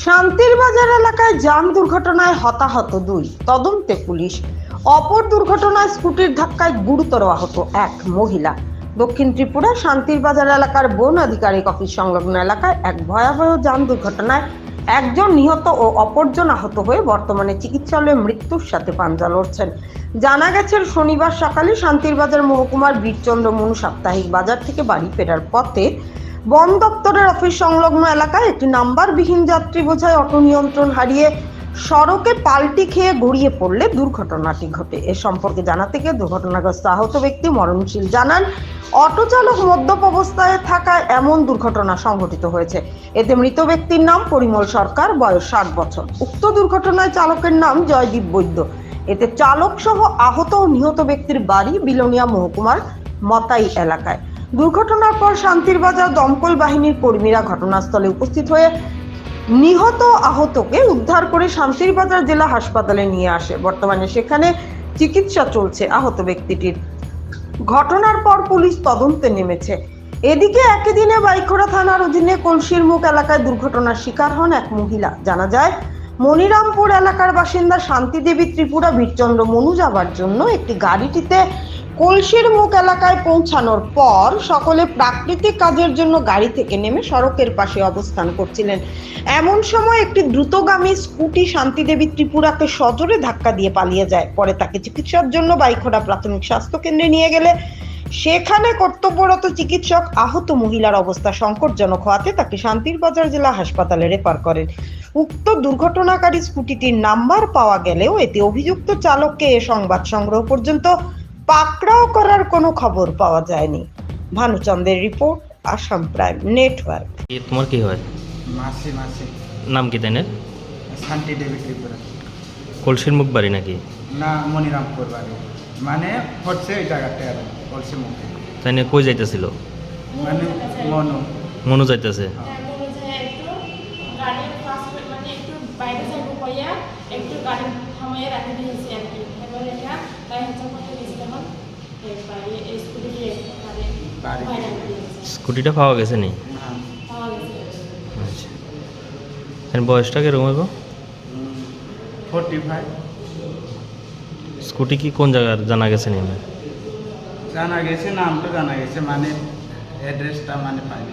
শান্তির বাজার এলাকায় যান দুর্ঘটনায় হতাহত 2, তদন্তে পুলিশ। অপর দুর্ঘটনায় স্কুটির ধাক্কায় গুরুতর আহত এক মহিলা। দক্ষিণ ত্রিপুরা শান্তির বাজার এলাকার বন আধিকারিক অফিস সংলগ্ন এলাকায় এক ভয়াবহ যান দুর্ঘটনায় একজন নিহত ও অপরজন আহত হয়ে বর্তমানে চিকিৎসালয়ে মৃত্যুর সাথে পাঞ্জা লড়ছেন। জানা গেছে শনিবার সকালে শান্তির বাজার মহকুমার বীরচন্দ্র মনু সাপ্তাহিক বাজার থেকে বাড়ি ফেরার পথে বন দপ্তরের অফিস সংলগ্ন এলাকায় একটি নাম্বারবিহীন যাত্রী বোঝাই অটো নিয়ন্ত্রণ হারিয়ে সড়কে পাল্টি খেয়ে গড়িয়ে পড়লে দুর্ঘটনাটি ঘটে। এ সম্পর্কে জানাতে গিয়ে দুর্ঘটনাগ্রস্ত আহত ব্যক্তি মরণশীল জানান, অটো চালক মদ্যপ অবস্থায় থাকায় এমন দুর্ঘটনা সংঘটিত হয়েছে। এতে মৃত ব্যক্তির নাম পরিমল সরকার, বয়স 60 বছর। উক্ত দুর্ঘটনায় চালকের নাম জয়দীপ বৈদ্য। এতে চালক সহ আহত ও নিহত ব্যক্তির বাড়ি বিলোনিয়া মহকুমার মতাই এলাকায়। দুর্ঘটনার পর শান্তির বাজার দমকল বাহিনীর কর্মীরা ঘটনাস্থলে উপস্থিত হয়ে নিহত আহতকে উদ্ধার করে শান্তির বাজার জেলা হাসপাতালে নিয়ে আসে। বর্তমানে সেখানে চিকিৎসা চলছে আহত ব্যক্তিটির। ঘটনার পর পুলিশ তদন্তে নেমেছে। এদিকে একই দিনে বাইখোড়া থানার অধীনে কলসির মুখ এলাকায় দুর্ঘটনার শিকার হন এক মহিলা। জানা যায়, মনিরামপুর এলাকার বাসিন্দা শান্তিদেবী ত্রিপুরা বীরচন্দ্র মনু যাবার জন্য একটি গাড়িটিতে কলসির মুখ এলাকায় পৌঁছানোর পর সকলে প্রাকৃতিক কাজের জন্য গাড়ি থেকে নেমে সড়কের পাশে অবস্থান করছিলেন। এমন সময় একটি দ্রুতগামী স্কুটি শান্তিদেবী ত্রিপুরাকে সজোরে ধাক্কা দিয়ে পালিয়ে যায়। পরে তাকে চিকিৎসার জন্য বাইখোড়া প্রাথমিক স্বাস্থ্য কেন্দ্রে নিয়ে গেলে সেখানে কর্তব্যরত চিকিৎসক আহত মহিলার অবস্থা সংকটজনক হওয়াতে তাকে শান্তির বাজার জেলা হাসপাতালে রেফার করেন। উক্ত দুর্ঘটনাকারী স্কুটিটির নাম্বার পাওয়া গেলেও এতে অভিযুক্ত চালককে এ সংবাদ সংগ্রহ পর্যন্ত পাকড়াও করার কোনো খবর পাওয়া যায়নি। ভানুচন্দ্রের রিপোর্ট, আসাম প্রাইম নেটওয়ার্ক। তোমার কি হয়? মাসি মাসি নাম কি তাইনের? শান্তি দেবী ত্রিপুরা। কলসির মুখ বাড়ি নাকি? না, মনিরামপুর বাড়ি, মানে হচ্ছে ওই জায়গাটা আর কলসি মুখে। তাই নিয়ে কই যাইতেছিল? মানে মনু মনু যাইতেছে। স্কুটিটা পাওয়া গেছে নি? আচ্ছা, এর বয়সটা কিরকম হইব? 45। স্কুটি কি কোন জায়গার জানা গেছে নি? জানা গেছে, নামটা জানা গেছে, মানে অ্যাড্রেসটা মানে পাইনি।